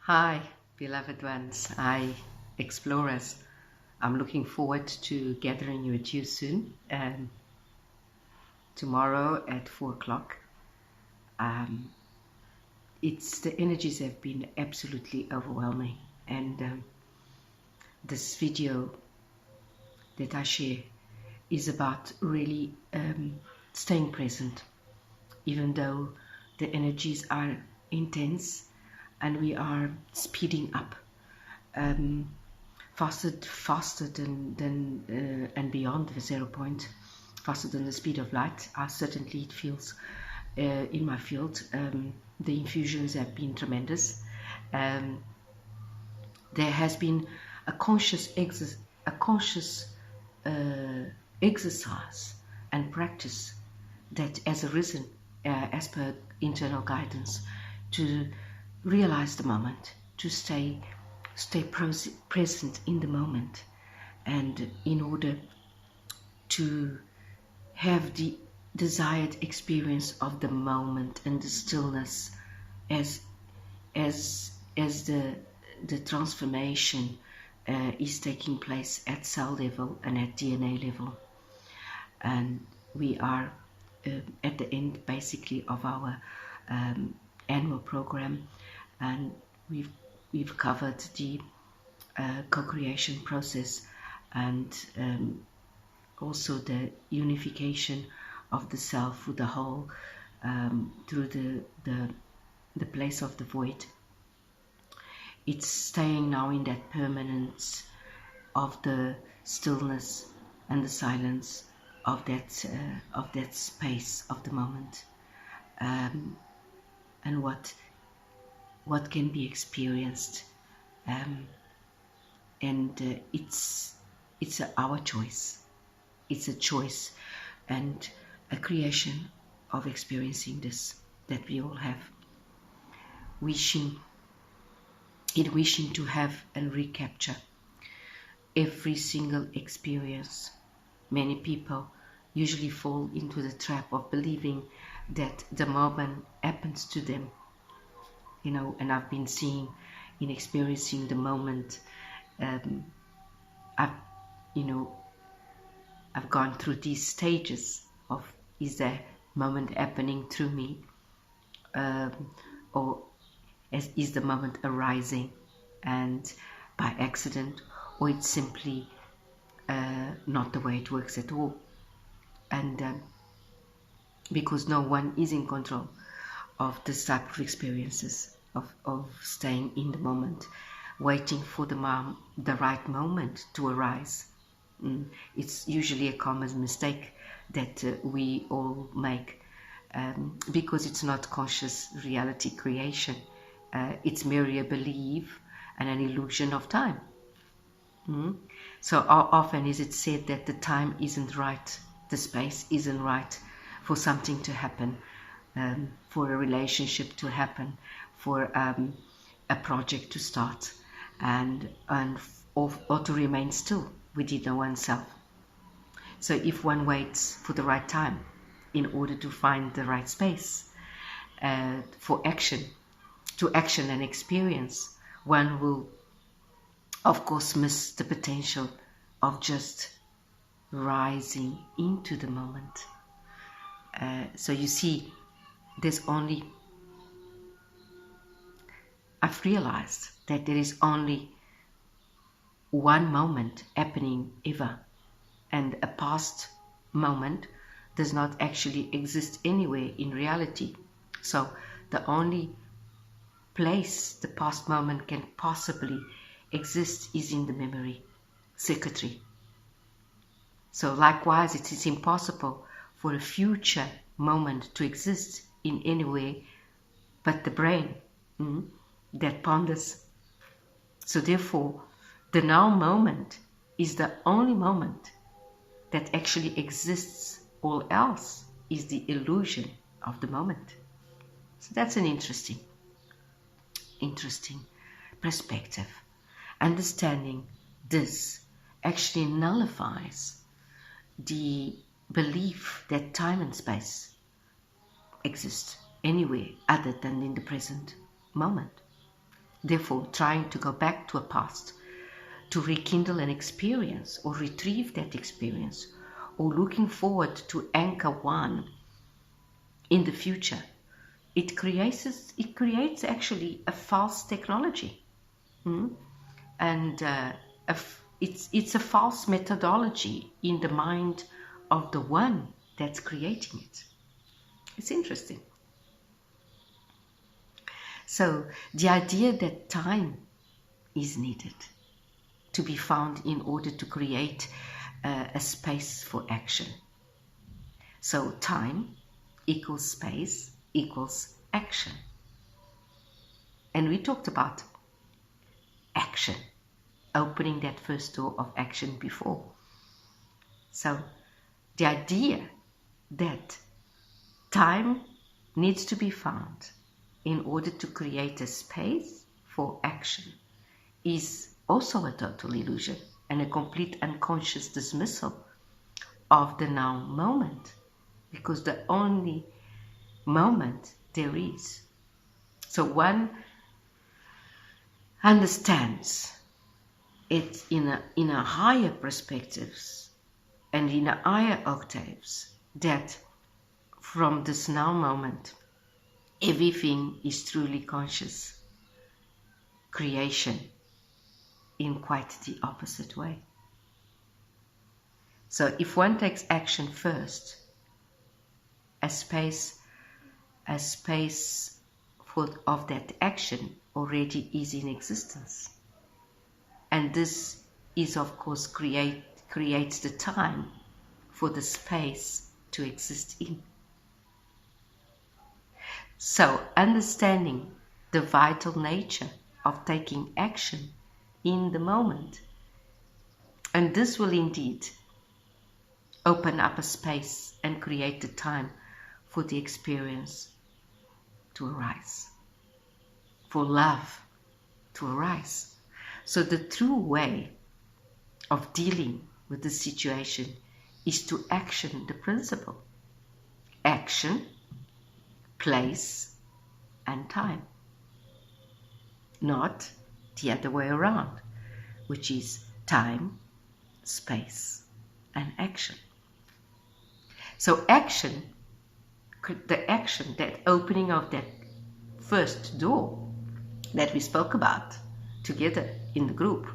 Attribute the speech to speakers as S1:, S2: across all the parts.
S1: Hi, beloved ones, explorers. I'm looking forward to gathering with you soon. Tomorrow at 4 o'clock. The energies have been absolutely overwhelming, and this video that I share is about really staying present, even though the energies are intense and we are speeding up. Faster than and beyond the 0 point, faster than the speed of light. Certainly it feels in my field. The infusions have been tremendous. There has been a conscious exercise and practice that has arisen as per internal guidance to realize the moment, to stay present in the moment, and in order to have the desired experience of the moment and the stillness as the transformation is taking place at cell level and at DNA level. And we are at the end basically of our annual program, and we've covered the co-creation process and also the unification of the self with the whole through the place of the void. It's staying now in that permanence of the stillness and the silence of that space of the moment, and what can be experienced, and it's our choice. It's a choice and a creation of experiencing this that we all have, wishing to have and recapture every single experience. Many people usually fall into the trap of believing that the moment happens to them, and I've been seeing in experiencing the moment. I've gone through these stages of, is the moment happening through me, or is the moment arising and by accident, or it's simply not the way it works at all. And because no one is in control of this type of experiences, of staying in the moment, waiting for the right moment to arise. It's usually a common mistake that we all make, because it's not conscious reality creation. It's merely a belief and an illusion of time. So often is it said that the time isn't right, the space isn't right for something to happen, for a relationship to happen, for a project to start, or to remain still within oneself. So if one waits for the right time in order to find the right space for action and experience, one will of course miss the potential of just rising into the moment. So you see, I've realized that there is only one moment happening ever, and a past moment does not actually exist anywhere in reality. So the only place the past moment can possibly exist is in the memory circuitry. So likewise, it is impossible for a future moment to exist in any way but the brain that ponders. So therefore, the now moment is the only moment that actually exists. All else is the illusion of the moment. So that's an interesting perspective. Understanding this actually nullifies the belief that time and space exist anywhere other than in the present moment. Therefore, trying to go back to a past to rekindle an experience or retrieve that experience, or looking forward to anchor one in the future, it creates actually a false technology. And it's a false methodology in the mind of the one that's creating it. It's interesting. So the idea that time is needed to be found in order to create a space for action. So time equals space equals action. And we talked about action, opening that first door of action before. So the idea that time needs to be found in order to create a space for action is also a total illusion and a complete unconscious dismissal of the now moment, because the only moment there is. So one understands it in a higher perspectives and in a higher octaves, that from this now moment everything is truly conscious creation in quite the opposite way. So if one takes action first, a space of that action already is in existence. And this is, of course, creates the time for the space to exist in. So understanding the vital nature of taking action in the moment, and this will indeed open up a space and create the time for the experience to arise, for love to arise. So the true way of dealing with the situation is to action the principle. Action, place, and time. Not the other way around, which is time, space, and action. So action, that opening of that first door that we spoke about together in the group,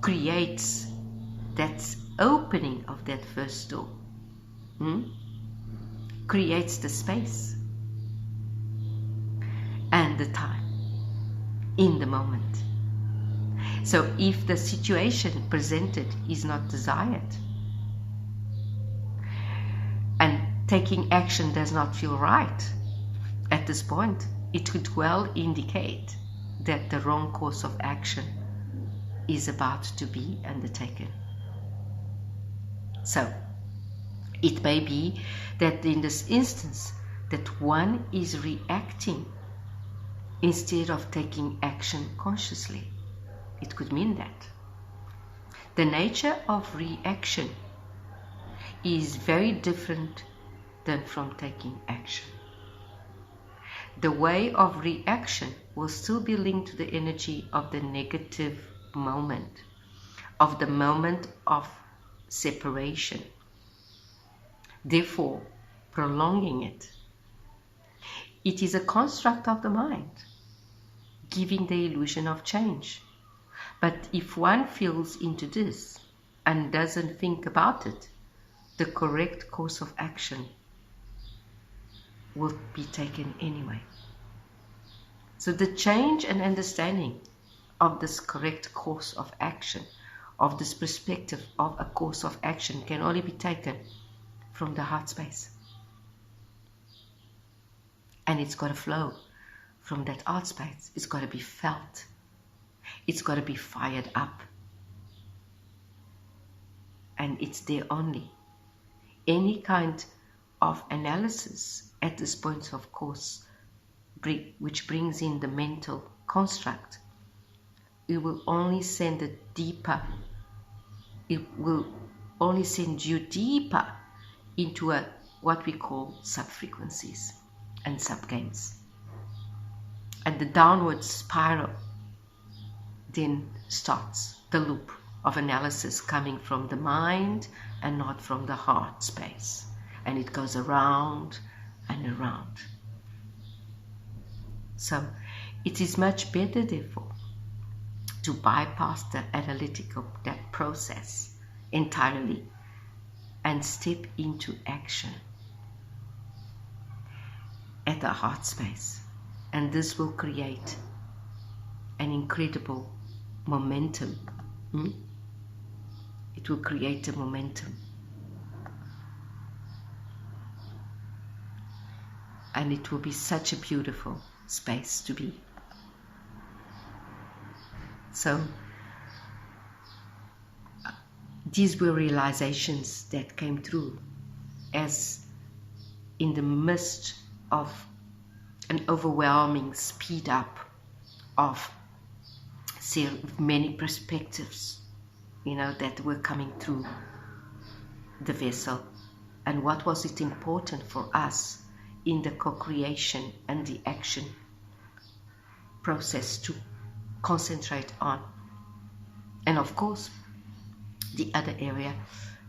S1: creates that opening of that first door, creates the space and the time in the moment. So if the situation presented is not desired and taking action does not feel right at this point, it could well indicate that the wrong course of action is about to be undertaken. So it may be that in this instance that one is reacting instead of taking action consciously. It could mean that. The nature of reaction is very different than from taking action. The way of reaction will still be linked to the energy of the negative moment, of the moment of separation, therefore prolonging it. It is a construct of the mind, giving the illusion of change. But if one feels into this and doesn't think about it, the correct course of action will be taken anyway. So the change and understanding of this correct course of action, of this perspective of a course of action, can only be taken from the heart space. And it's got to flow from that heart space. It's got to be felt. It's got to be fired up. And it's there only. Any kind of analysis at this point, of course, which brings in the mental construct, it will only send it deeper. It will only send you deeper into what we call sub-frequencies and sub-games. And the downward spiral then starts the loop of analysis coming from the mind and not from the heart space. And it goes around and around. So it is much better, therefore, to bypass the analytical that process entirely and step into action at the heart space. And this will create an incredible momentum. It will create a momentum. And it will be such a beautiful space to be. So these were realizations that came through as in the midst of an overwhelming speed up of many perspectives, that were coming through the vessel. And what was it important for us in the co-creation and the action process to concentrate on? And of course, the other area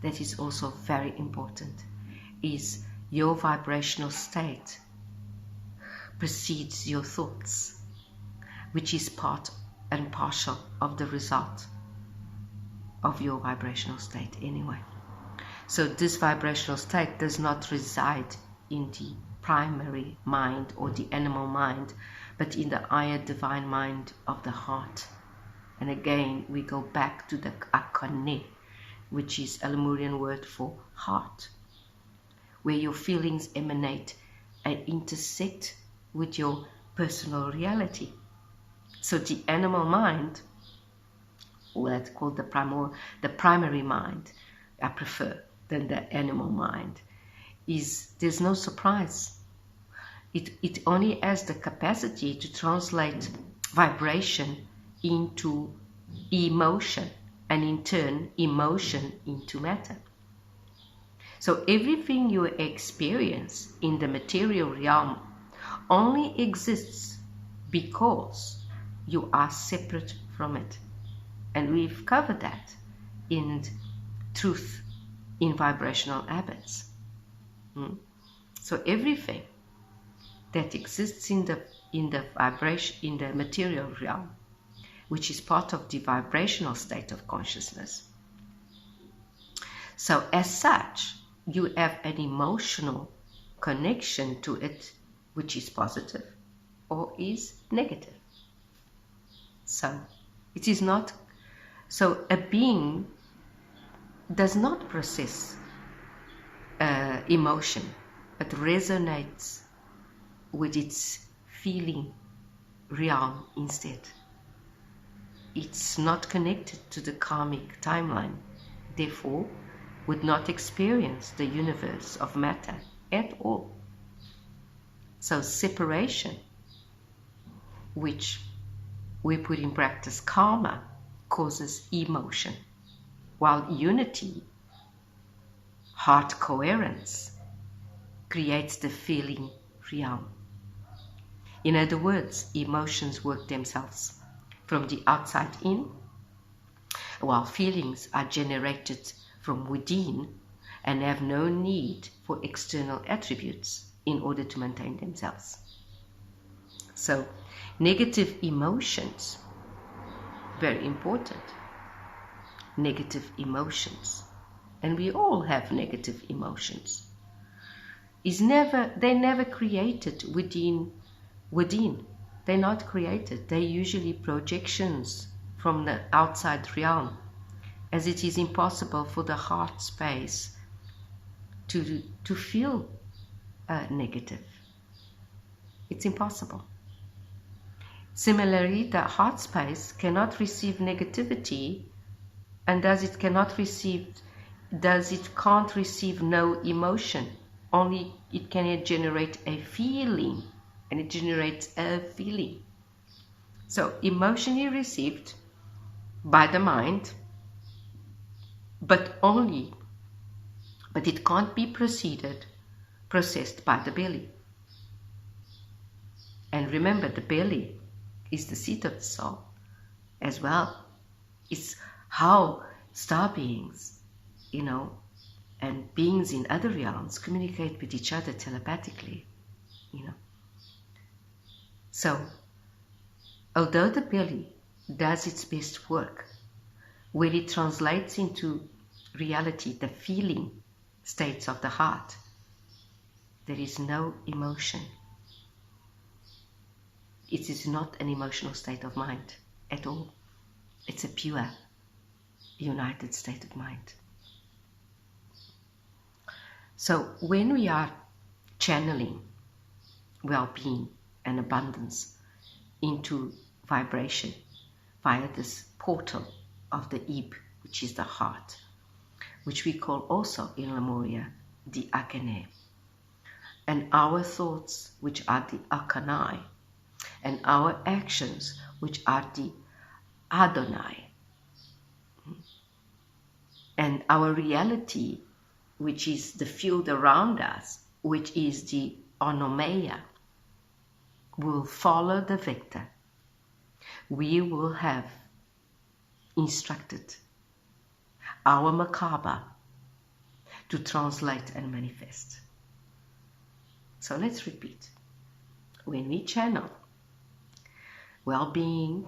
S1: that is also very important is your vibrational state precedes your thoughts, which is part and partial of the result of your vibrational state anyway. So this vibrational state does not reside in the primary mind or the animal mind, but in the higher divine mind of the heart. And again, we go back to the akane, which is a Lemurian word for heart, where your feelings emanate and intersect with your personal reality. So the animal mind, or that's called the primary mind, I prefer than the animal mind, there's no surprise. It only has the capacity to translate vibration into emotion, and in turn emotion into matter. So everything you experience in the material realm only exists because you are separate from it. And we've covered that in Truth in Vibrational Habits. So everything that exists in the vibration, in the material realm, which is part of the vibrational state of consciousness. So as such, you have an emotional connection to it, which is positive or is negative. So it is not, so a being does not process emotion, but resonates with its feeling realm instead. It's not connected to the karmic timeline, therefore would not experience the universe of matter at all. So separation, which we put in practice karma, causes emotion, while unity, heart coherence, creates the feeling realm. In other words, emotions work themselves from the outside in, while feelings are generated from within and have no need for external attributes in order to maintain themselves. So, negative emotions, very important. Negative emotions, and we all have negative emotions, they're never created within. They're not created. They're usually projections from the outside realm, as it is impossible for the heart space to feel negative. It's impossible. Similarly, the heart space cannot receive negativity, and it can't receive no emotion. Only it can generate a feeling, and it generates a feeling. So emotionally received by the mind, but it can't be processed by the belly. And remember, the belly is the seat of the soul as well. It's how star beings, and beings in other realms communicate with each other telepathically, So, although the belly does its best work, where it translates into reality the feeling states of the heart, there is no emotion. It is not an emotional state of mind at all. It's a pure, united state of mind. So when we are channeling well-being and abundance into vibration via this portal of the Ib, which is the heart, which we call also in Lemuria the Akane, and our thoughts, which are the Akanai, and our actions, which are the Adonai, and our reality, which is the field around us, which is the Onomeia, will follow the vector. We will have instructed our Merkaba to translate and manifest. So let's repeat. When we channel well-being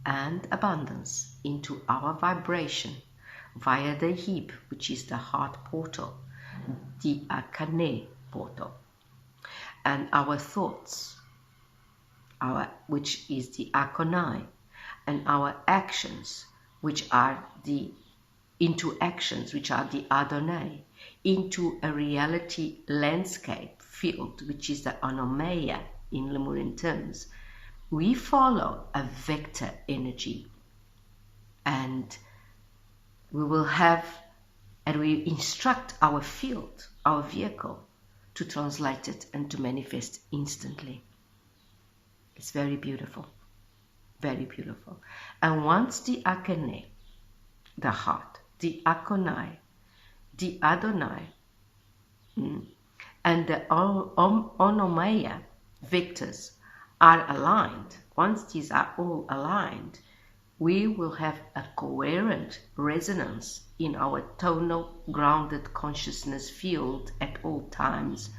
S1: and abundance into our vibration via the Hib, which is the heart portal, the Akane portal, and our thoughts, which is the Akonai, and our actions, which are the actions, which are the Adonai, into a reality landscape field, which is the Anomeia in Lemurian terms, we follow a vector energy, and we will have, and we instruct our field, our vehicle, to translate it and to manifest instantly. It's very beautiful, very beautiful. And once the Akane, the heart, the Akonai, the Adonai, and the Onomeia vectors are aligned, once these are all aligned, we will have a coherent resonance in our tonal grounded consciousness field at all times,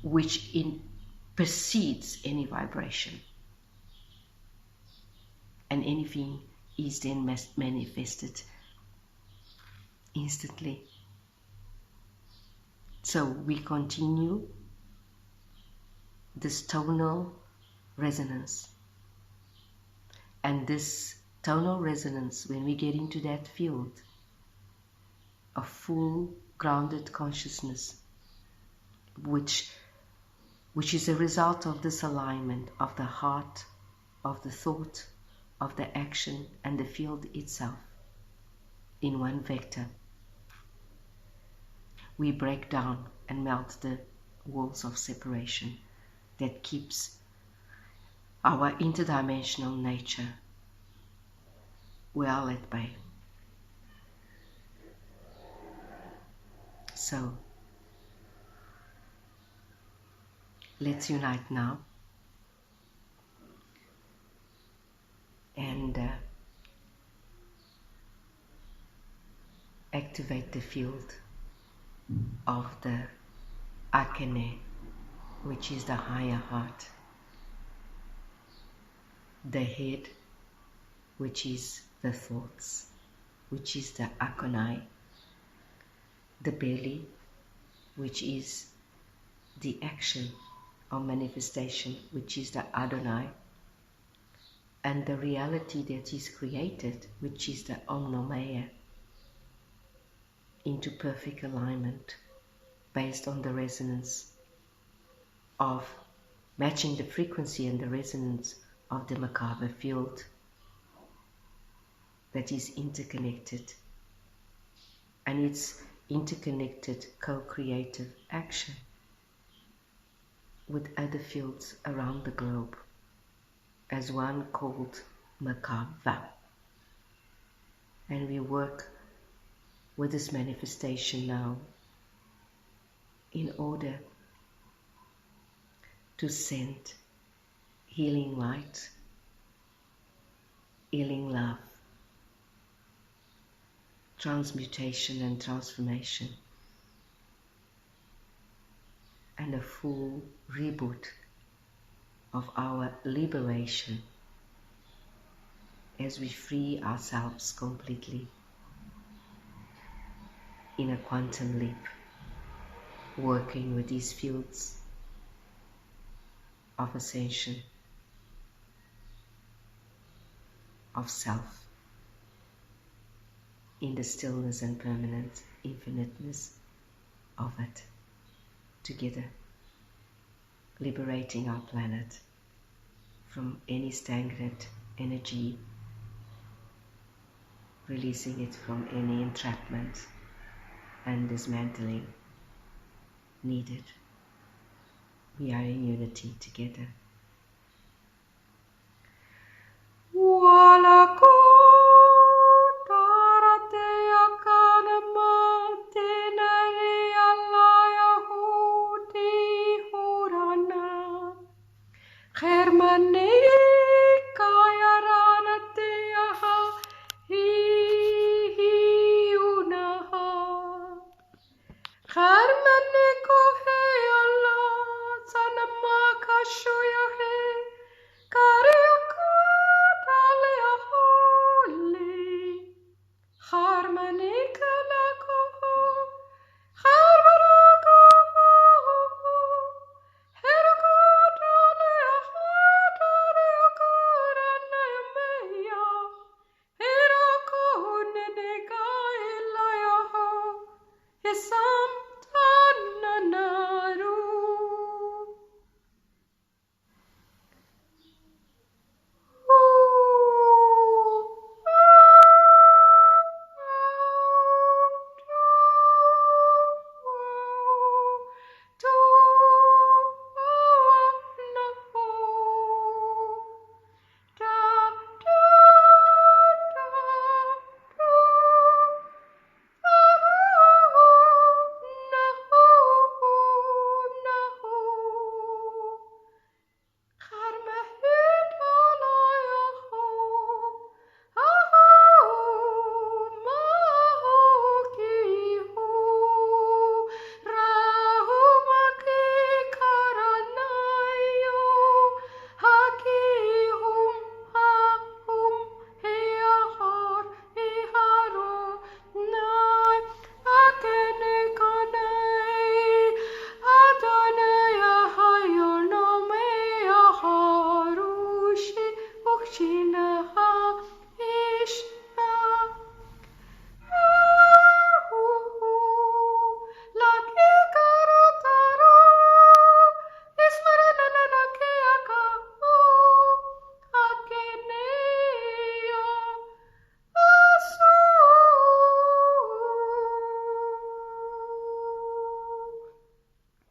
S1: which precedes any vibration. And anything is then manifested instantly. So we continue this tonal resonance. And this tonal resonance, when we get into that field of full grounded consciousness, which is a result of this alignment of the heart, of the thought, of the action, and the field itself in one vector, we break down and melt the walls of separation that keeps our interdimensional nature well at bay. So let's unite now and activate the field of the Akane, which is the higher heart, the head, which is the thoughts, which is the Akonai, the belly, which is the action or manifestation, which is the Adonai, and the reality that is created, which is the Onomeia, into perfect alignment based on the resonance of matching the frequency and the resonance of the Merkaba field that is interconnected, and it's interconnected co-creative action with other fields around the globe as one called Merkaba. And we work with this manifestation now in order to send healing light, healing love, transmutation and transformation, and a full reboot of our liberation as we free ourselves completely in a quantum leap, working with these fields of ascension, of self, in the stillness and permanent infiniteness of it, together, liberating our planet from any stagnant energy, releasing it from any entrapment and dismantling needed. We are in unity together.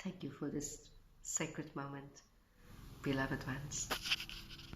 S1: Thank you for this sacred moment, beloved ones.